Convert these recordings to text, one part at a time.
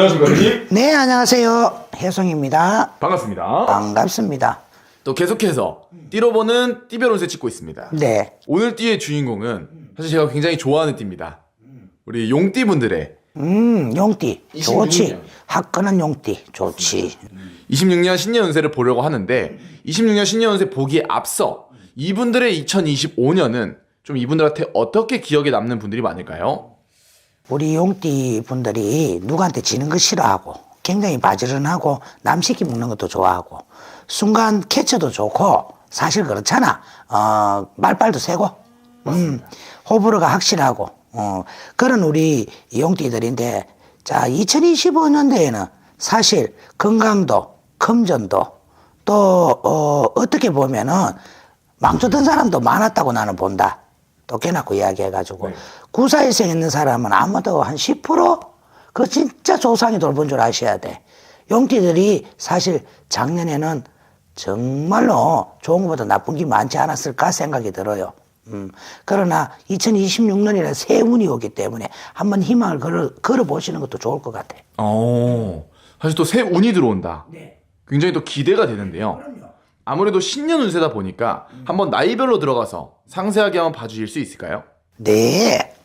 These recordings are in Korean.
안녕하십니까, 선생님? 네, 안녕하세요. 혜성입니다. 반갑습니다. 반갑습니다. 또 계속해서 띠로보는 띠별운세 찍고 있습니다. 네. 오늘 띠의 주인공은 사실 제가 굉장히 좋아하는 띠입니다. 우리 용띠분들의 용띠. 26년. 좋지. 화끈한 용띠. 좋지. 26년 신년 운세를 보려고 하는데 26년 신년 운세 보기에 앞서 이분들의 2025년은 좀 이분들한테 어떻게 기억에 남는 분들이 많을까요? 우리 용띠 분들이 누구한테 지는 거 싫어하고 굉장히 바지런하고 남 시키 먹는 것도 좋아하고 순간 캐쳐도 좋고 사실 그렇잖아. 말빨도 세고 호불호가 확실하고 그런 우리 용띠들인데 자 2025년도에는 사실 건강도 금전도 또 어떻게 보면은 망쳤던 사람도 많았다고 나는 본다. 또 깨놓고 이야기해가지고 네. 구사일생 있는 사람은 아마도 한 10%? 그거 진짜 조상이 돌본 줄 아셔야 돼. 용띠들이 사실 작년에는 정말로 좋은 것보다 나쁜 게 많지 않았을까 생각이 들어요. 그러나 2026년이라 새 운이 오기 때문에 한번 희망을 걸어보시는 것도 좋을 것 같아. 사실 또 새 운이 들어온다. 네. 굉장히 또 기대가 되는데요. 아무래도 신년 운세다 보니까 한번 나이별로 들어가서 상세하게 한번 봐주실 수 있을까요? 네.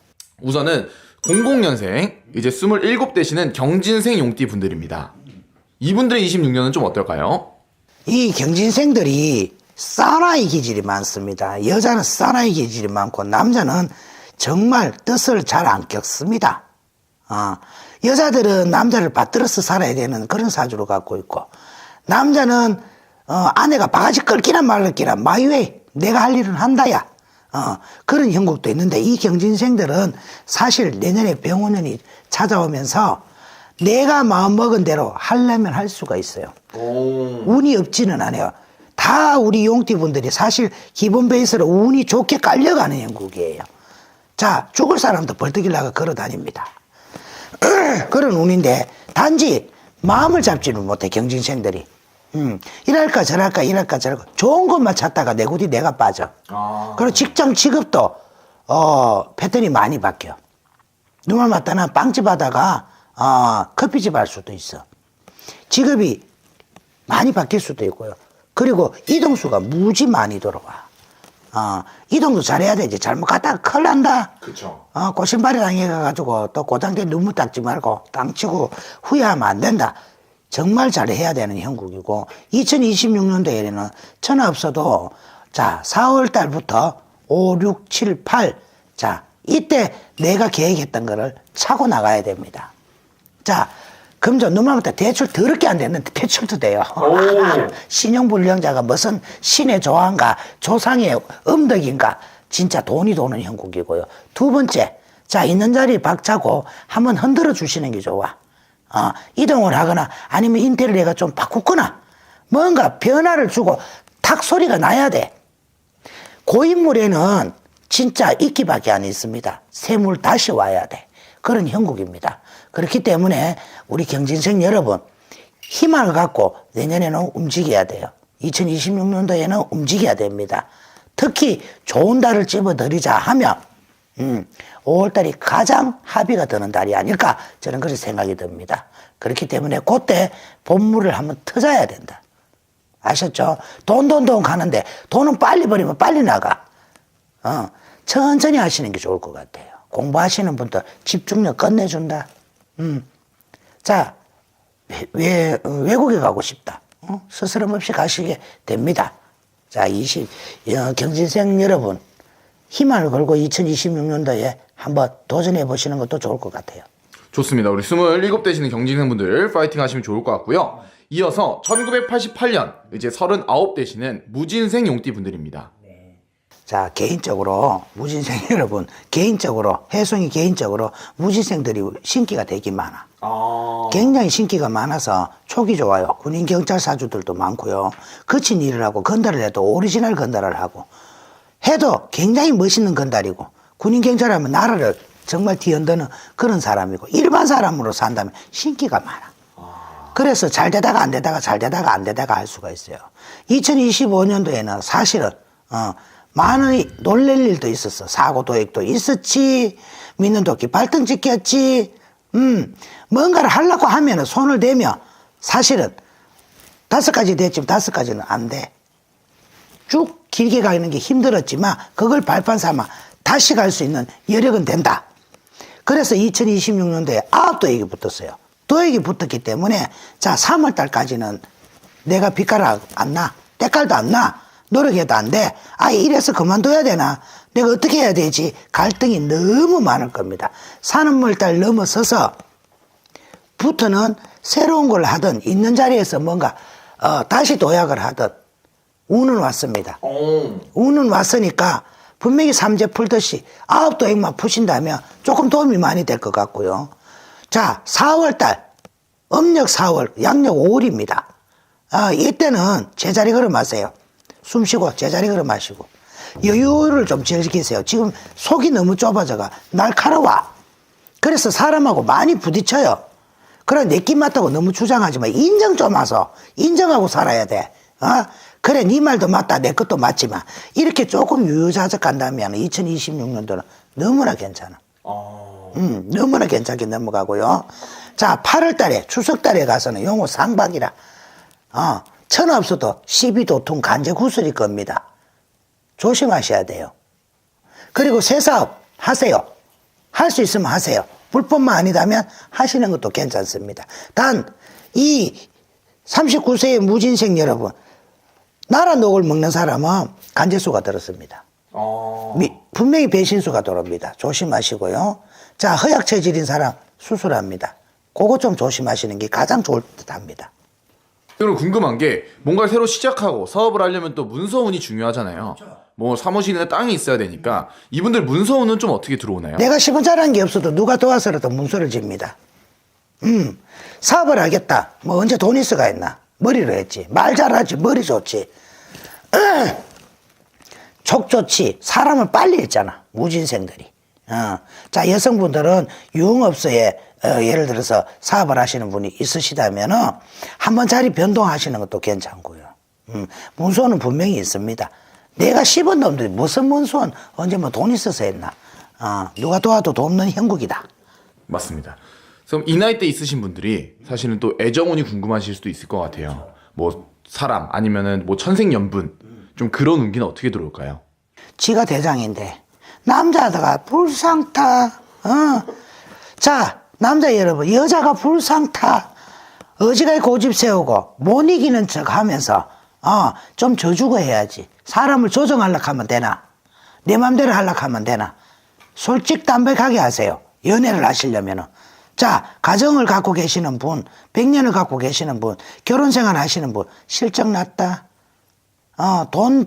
우선은 00년생 이제 27 되시는 경진생 용띠 분들입니다. 이분들의 26년은 좀 어떨까요? 이 경진생들이 사나이 기질이 많습니다. 여자는 사나이 기질이 많고 남자는 정말 뜻을 잘 안 겪습니다. 여자들은 남자를 받들어서 살아야 되는 그런 사주를 갖고 있고 남자는 아내가 바가지 끌기나 말기나 마이웨이 내가 할 일은 한다야. 그런 형국도 있는데 이 경진생들은 사실 내년에 병원년이 찾아오면서 내가 마음먹은 대로 하려면 할 수가 있어요. 운이 없지는 않아요. 다 우리 용띠분들이 사실 기본 베이스로 운이 좋게 깔려가는 형국이에요. 자, 죽을 사람도 벌떡 일나가 걸어 다닙니다. 그런 운인데 단지 마음을 잡지는 못해 경진생들이. 이랄까 저랄까 이랄까 저랄까 좋은 것만 찾다가 내 굳이 내가 빠져. 그리고 직장 직업도 패턴이 많이 바뀌어. 누말 맞다나 빵집 하다가 커피집 할 수도 있어. 직업이 많이 바뀔 수도 있고요. 그리고 이동수가 무지 많이 들어와. 이동도 잘해야 되지. 잘못 갔다가 큰일 난다. 그쵸. 꼬신발이 당해가지고 또 고장대 눈물 닦지 말고 땅치고 후회하면 안 된다. 정말 잘해야 되는 형국이고 2026년도에는 천하 없어도 자 4월 달부터 5, 6, 7, 8 자 이때 내가 계획했던 거를 차고 나가야 됩니다. 자 금전 누말부터 대출 더럽게 안 됐는데 대출도 돼요. 신용불량자가 무슨 신의 조항가 조상의 음덕인가 진짜 돈이 도는 형국이고요. 두 번째 자 있는 자리 박차고 한번 흔들어 주시는 게 좋아. 이동을 하거나 아니면 인테리어가 좀 바꾸거나 뭔가 변화를 주고 탁 소리가 나야 돼. 고인물에는 진짜 있기밖에 안 있습니다. 새물 다시 와야 돼. 그런 형국입니다. 그렇기 때문에 우리 경진생 여러분 희망을 갖고 내년에는 움직여야 돼요. 2026년도에는 움직여야 됩니다. 특히 좋은 달을 집어들이자 하면 5월달이 가장 합의가 되는 달이 아닐까 저는 그렇게 생각이 듭니다. 그렇기 때문에 그때 본물을 한번 터져야 된다. 아셨죠? 돈 가는데 돈은 빨리 버리면 빨리 나가. 천천히 하시는 게 좋을 것 같아요. 공부하시는 분들 집중력 끝내준다. 자, 외국에 가고 싶다. 스스럼 없이 가시게 됩니다. 자, 경진생 여러분 희망을 걸고 2026년도에 한번 도전해 보시는 것도 좋을 것 같아요. 좋습니다. 우리 27 되시는 경진생분들 파이팅 하시면 좋을 것 같고요. 이어서 1988년 이제 39 되시는 무진생 용띠 분들입니다. 자, 개인적으로 무진생 여러분 개인적으로 혜성이 개인적으로 무진생들이 신기가 되게 많아. 굉장히 신기가 많아서 촉이 좋아요. 군인 경찰 사주들도 많고요. 거친 일을 하고 건달을 해도 오리지널 건달을 하고 해도 굉장히 멋있는 건달이고 군인 경찰하면 나라를 정말 뒤흔드는 그런 사람이고 일반 사람으로 산다면 신기가 많아. 그래서 잘 되다가 안 되다가 잘 되다가 안 되다가 할 수가 있어요. 2025년도에는 사실은 많이 놀랄 일도 있었어. 사고 도액도 있었지. 믿는 도끼 발등 찍혔지. 뭔가를 하려고 하면은 손을 대면 사실은 5가지 됐지만 5가지는 안 돼. 쭉 길게 가는 게 힘들었지만 그걸 발판 삼아 다시 갈 수 있는 여력은 된다. 그래서 2026년도에 9도액이 붙었어요. 도액이 붙었기 때문에 자 3월 달까지는 내가 빚가락 안 나. 때깔도 안 나. 노력해도 안 돼. 아, 이래서 그만둬야 되나? 내가 어떻게 해야 되지? 갈등이 너무 많을 겁니다. 3월달 넘어서서 부터는 새로운 걸 하든 있는 자리에서 뭔가 다시 도약을 하든 운은 왔습니다. 운은 왔으니까 분명히 삼재 풀듯이 9도액만 푸신다면 조금 도움이 많이 될 것 같고요. 자, 4월달 음력 4월 양력 5월입니다. 이때는 제자리 걸음하세요. 숨 쉬고 제자리 걸음하시고 여유를 좀 즐기세요. 지금 속이 너무 좁아져가 날카로워. 그래서 사람하고 많이 부딪혀요. 그래 내 끼 맞다고 너무 주장하지 마. 인정 좀 하소. 인정하고 살아야 돼. 그래 네 말도 맞다. 내 것도 맞지만 이렇게 조금 유유자적 간다면 2026년도는 너무나 괜찮아. 너무나 괜찮게 넘어가고요. 자 8월달에 추석달에 가서는 용호 상박이라 천하 없어도 12도통 간제구슬일 겁니다. 조심하셔야 돼요. 그리고 새 사업 하세요. 할 수 있으면 하세요. 불법만 아니다면 하시는 것도 괜찮습니다. 단 이 39세의 무진생 여러분, 나라 녹을 먹는 사람은 간제수가 들었습니다. 분명히 배신수가 들어옵니다. 조심하시고요. 자, 허약 체질인 사람 수술합니다. 그거 좀 조심하시는 게 가장 좋을 듯 합니다. 그럼 궁금한 게 뭔가 새로 시작하고 사업을 하려면 또 문서운이 중요하잖아요. 뭐 사무실이나 땅이 있어야 되니까 이분들 문서운은 좀 어떻게 들어오나요? 내가 시원잘한 게 없어도 누가 도와서라도 문서를 집니다. 사업을 하겠다. 뭐 언제 돈 있어가 있나? 머리로 했지. 말 잘하지. 머리 좋지. 촉 좋지. 사람을 빨리 했잖아. 무진생들이. 자, 여성분들은 유흥업소에 예를 들어서 사업을 하시는 분이 있으시다면은 한번 자리 변동하시는 것도 괜찮고요. 문서는 분명히 있습니다. 내가 씹은 놈들이 무슨 문서는 언제 뭐 돈 있어서 했나? 누가 도와도 돕는 형국이다. 맞습니다. 그럼 이 나이 때 있으신 분들이 사실은 또 애정운이 궁금하실 수도 있을 것 같아요. 뭐 사람 아니면은 뭐 천생연분 좀 그런 운기는 어떻게 들어올까요? 지가 대장인데 남자가 불상타. 자, 남자 여러분, 여자가 불상타. 어지간히 고집 세우고 못 이기는 척 하면서 좀 져주고 해야지. 사람을 조정하려고 하면 되나? 내 맘대로 하려고 하면 되나? 솔직 담백하게 하세요. 연애를 하시려면은. 자, 가정을 갖고 계시는 분, 100년을 갖고 계시는 분, 결혼생활 하시는 분, 실적 났다.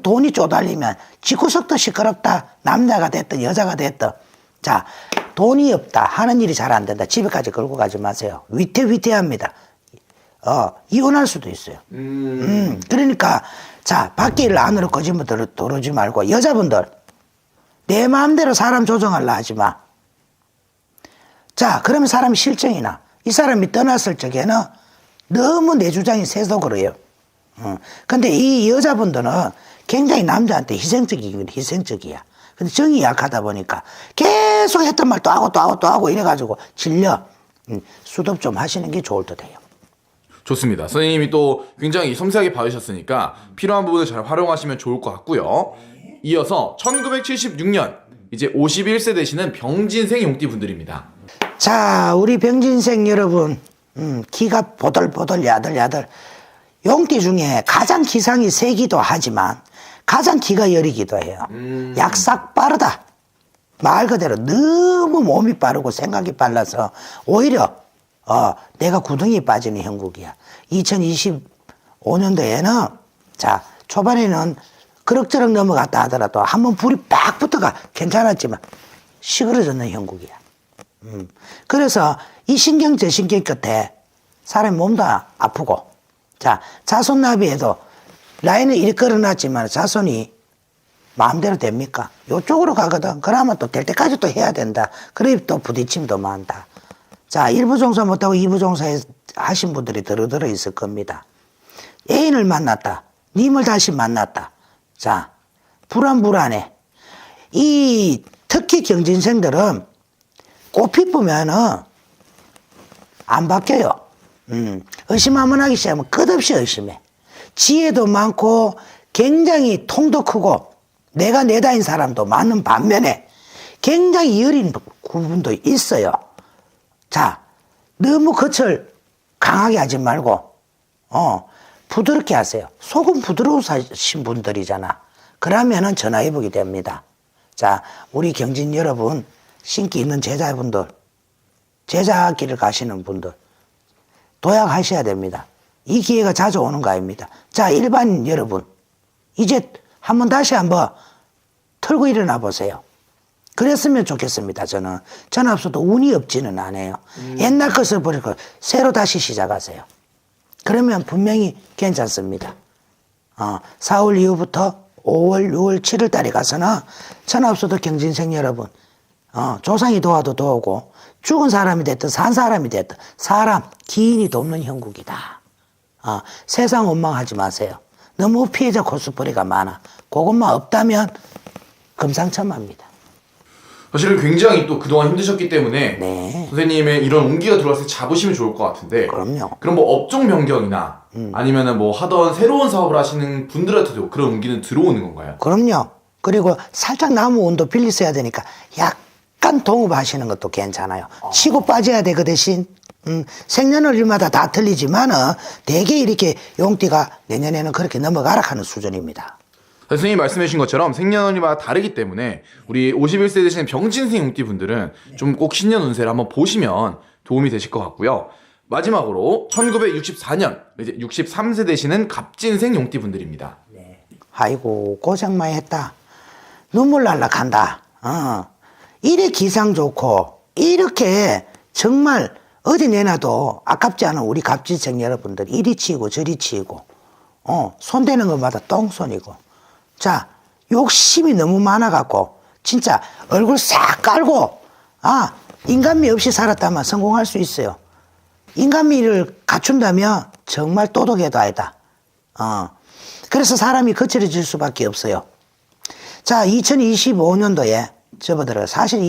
돈이 쪼달리면 집구석도 시끄럽다. 남자가 됐든 여자가 됐든. 자, 돈이 없다. 하는 일이 잘 안 된다. 집에까지 끌고 가지 마세요. 위태위태합니다. 이혼할 수도 있어요. 그러니까, 자, 밖에 일 안으로 거짓말 들어오지 말고, 여자분들, 내 마음대로 사람 조정하려 하지 마. 자, 그러면 사람이 실정이나, 이 사람이 떠났을 적에는 너무 내 주장이 세서 그래요. 근데 이 여자분들은 굉장히 남자한테 희생적이야. 근데 정이 약하다 보니까 계속 했던 말 또 하고 또 하고 또 하고 이래가지고 질려. 수습 좀 하시는 게 좋을 듯 해요. 좋습니다. 선생님이 또 굉장히 섬세하게 봐주셨으니까 필요한 부분을 잘 활용하시면 좋을 것 같고요. 이어서 1976년 이제 51세 되시는 병진생 용띠 분들입니다. 자, 우리 병진생 여러분, 기가 보들보들 야들야들. 용띠 중에 가장 기상이 세기도 하지만 가장 기가 여리기도 해요. 약삭 빠르다. 말 그대로 너무 몸이 빠르고 생각이 빨라서 오히려 내가 구덩이에 빠지는 형국이야. 2025년도에는 자, 초반에는 그럭저럭 넘어갔다 하더라도 한번 불이 빡 붙어가 괜찮았지만 시그러졌는 형국이야. 그래서 이 신경 저 신경 끝에 사람의 몸도 아프고, 자, 자손 나비에도 라인을 이리 끌어놨지만 자손이 마음대로 됩니까? 요쪽으로 가거든. 그러면 또 될 때까지 또 해야 된다. 그래 또 부딪힘도 많다. 자, 1부 종사 못하고 2부 종사 하신 분들이 들어 있을 겁니다. 애인을 만났다. 님을 다시 만났다. 자, 불안해. 이 특히 경진생들은 꽃 피우면은 안 바뀌어요. 의심 한번 하기 시작하면 끝없이 의심해. 지혜도 많고 굉장히 통도 크고 내가 내다인 사람도 많은 반면에 굉장히 여린 부분도 있어요. 자, 너무 겉을 강하게 하지 말고 부드럽게 하세요. 속은 부드러우신 분들이잖아. 그러면은 전화위복이 됩니다. 자, 우리 경진 여러분, 신기 있는 제자분들, 제자길을 가시는 분들 도약하셔야 됩니다. 이 기회가 자주 오는 거 아닙니다. 자, 일반인 여러분, 이제 다시 한번 털고 일어나 보세요. 그랬으면 좋겠습니다. 저는 없어도 운이 없지는 않아요. 옛날 것을 버리고 새로 다시 시작하세요. 그러면 분명히 괜찮습니다. 4월 이후부터 5월, 6월, 7월 달에 가서는 없어도 경진생 여러분, 조상이 도와도 도우고 죽은 사람이 됐든 산 사람이 됐든 사람 기인이 돕는 형국이다. 세상 원망하지 마세요. 너무 피해자 코스프레가 많아. 그것만 없다면 금상첨화입니다. 사실은 굉장히 또 그동안 힘드셨기 때문에 네. 선생님의 이런 운기가 들어왔을 때 잡으시면 좋을 것 같은데. 그럼요. 그럼 뭐 업종 변경이나 아니면은 뭐 하던 새로운 사업을 하시는 분들한테도 그런 운기는 들어오는 건가요? 그럼요. 그리고 살짝 나무 운도 빌리셔야 되니까 약간 동업하시는 것도 괜찮아요. 치고 빠져야 돼. 그 대신 생년월일마다 다 틀리지만은 대개 이렇게 용띠가 내년에는 그렇게 넘어가라 하는 수준입니다. 선생님이 말씀해 주신 것처럼 생년월일마다 다르기 때문에 우리 51세 되시는 병진생 용띠 분들은 좀 꼭 신년 운세를 한번 보시면 도움이 되실 것 같고요. 마지막으로 1964년 이제 63세 되시는 갑진생 용띠 분들입니다. 아이고 고생 많이 했다. 눈물 날락한다. 이래 기상 좋고 이렇게 정말 어디 내놔도 아깝지 않은 우리 갑진생 여러분들 이리 치고 저리 치고 손대는 것마다 똥손이고 자 욕심이 너무 많아갖고 진짜 얼굴 싹 깔고 인간미 없이 살았다면 성공할 수 있어요. 인간미를 갖춘다면 정말 똑똑해도 아니다. 그래서 사람이 거칠어질 수밖에 없어요. 자, 2025년도에 접어들어요. 사실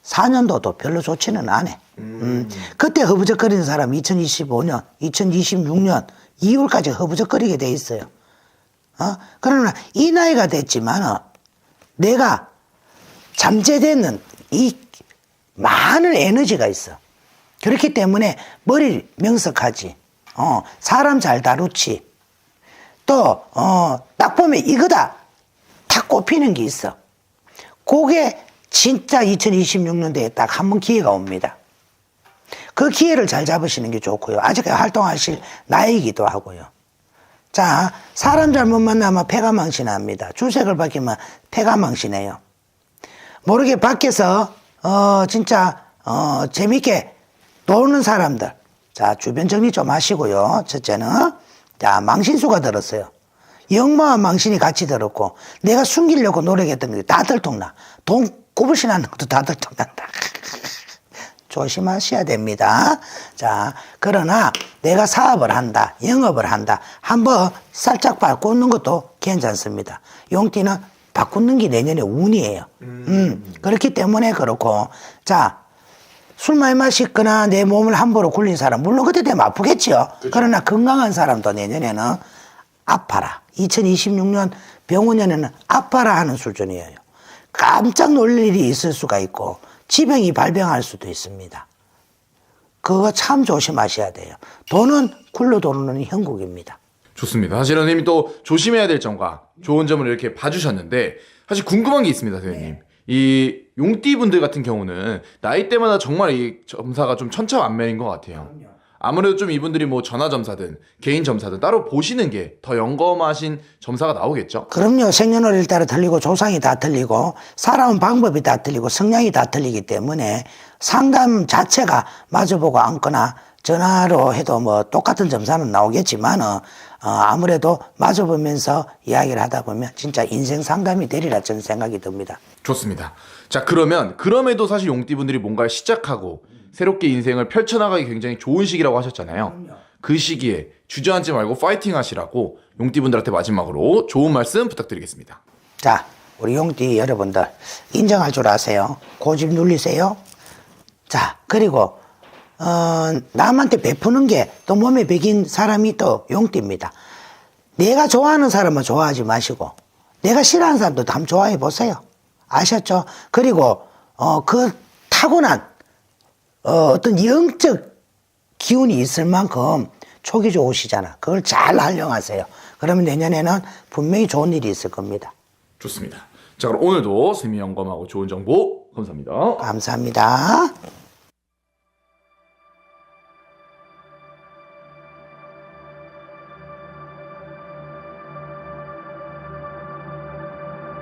2024년도도 별로 좋지는 않아. 그때 허부적거리는 사람 2025년, 2026년 2월까지 허부적거리게 돼 있어요. 그러나 이 나이가 됐지만 내가 잠재되는 이 많은 에너지가 있어. 그렇기 때문에 머리 명석하지. 사람 잘 다루지. 또 딱 보면 이거다 탁 꼽히는 게 있어. 그게 진짜 2026년도에 딱 한 번 기회가 옵니다. 그 기회를 잘 잡으시는 게 좋고요. 아직 활동하실 나이기도 하고요. 자, 사람 잘못 만나면 패가 망신합니다. 주색을 바뀌면 패가 망신해요. 모르게 밖에서 진짜 재밌게 노는 사람들, 자, 주변 정리 좀 하시고요. 첫째는 자, 망신수가 들었어요. 영마와 망신이 같이 들었고 내가 숨기려고 노력했던 게 다 들통나. 돈 굽으시 나는 것도 다 들통난다. 조심하셔야 됩니다. 자, 그러나 내가 사업을 한다, 영업을 한다, 한번 살짝 바꾸는 것도 괜찮습니다. 용띠는 바꾸는 게 내년에 운이에요. 그렇기 때문에 그렇고, 자, 술 많이 마시거나 내 몸을 함부로 굴린 사람, 물론 그때 되면 아프겠죠. 그렇죠. 그러나 건강한 사람도 내년에는 아파라. 2026년 병원년에는 아파라 하는 수준이에요. 깜짝 놀랄 일이 있을 수가 있고, 지병이 발병할 수도 있습니다. 그거 참 조심하셔야 돼요. 돈은 굴러 도는 형국입니다. 좋습니다. 사실은 선생님이 또 조심해야 될 점과 좋은 점을 이렇게 봐주셨는데 사실 궁금한 게 있습니다, 선생님. 네. 이 용띠 분들 같은 경우는 나이대마다 정말 이 점사가 좀 천차만별인 것 같아요. 아무래도 좀 이분들이 뭐 전화점사든 개인 점사든 따로 보시는 게 더 영검하신 점사가 나오겠죠? 그럼요. 생년월일 따라 틀리고 조상이 다 틀리고 살아온 방법이 다 틀리고 성향이 다 틀리기 때문에 상담 자체가 마주보고 앉거나 전화로 해도 뭐 똑같은 점사는 나오겠지만 아무래도 마주보면서 이야기를 하다 보면 진짜 인생 상담이 되리라 저는 생각이 듭니다. 좋습니다. 자, 그러면 그럼에도 사실 용띠분들이 뭔가를 시작하고 새롭게 인생을 펼쳐나가기 굉장히 좋은 시기라고 하셨잖아요. 그 시기에 주저앉지 말고 파이팅 하시라고 용띠분들한테 마지막으로 좋은 말씀 부탁드리겠습니다. 자, 우리 용띠 여러분들 인정할 줄 아세요? 고집 눌리세요? 자, 그리고 남한테 베푸는 게 또 몸에 배긴 사람이 또 용띠입니다. 내가 좋아하는 사람은 좋아하지 마시고 내가 싫어하는 사람도 한번 좋아해 보세요. 아셨죠? 그리고 그 타고난 어떤 영적 기운이 있을 만큼 촉이 좋으시잖아. 그걸 잘 활용하세요. 그러면 내년에는 분명히 좋은 일이 있을 겁니다. 좋습니다. 자, 그럼 오늘도 세미 영검하고 좋은 정보 감사합니다. 감사합니다.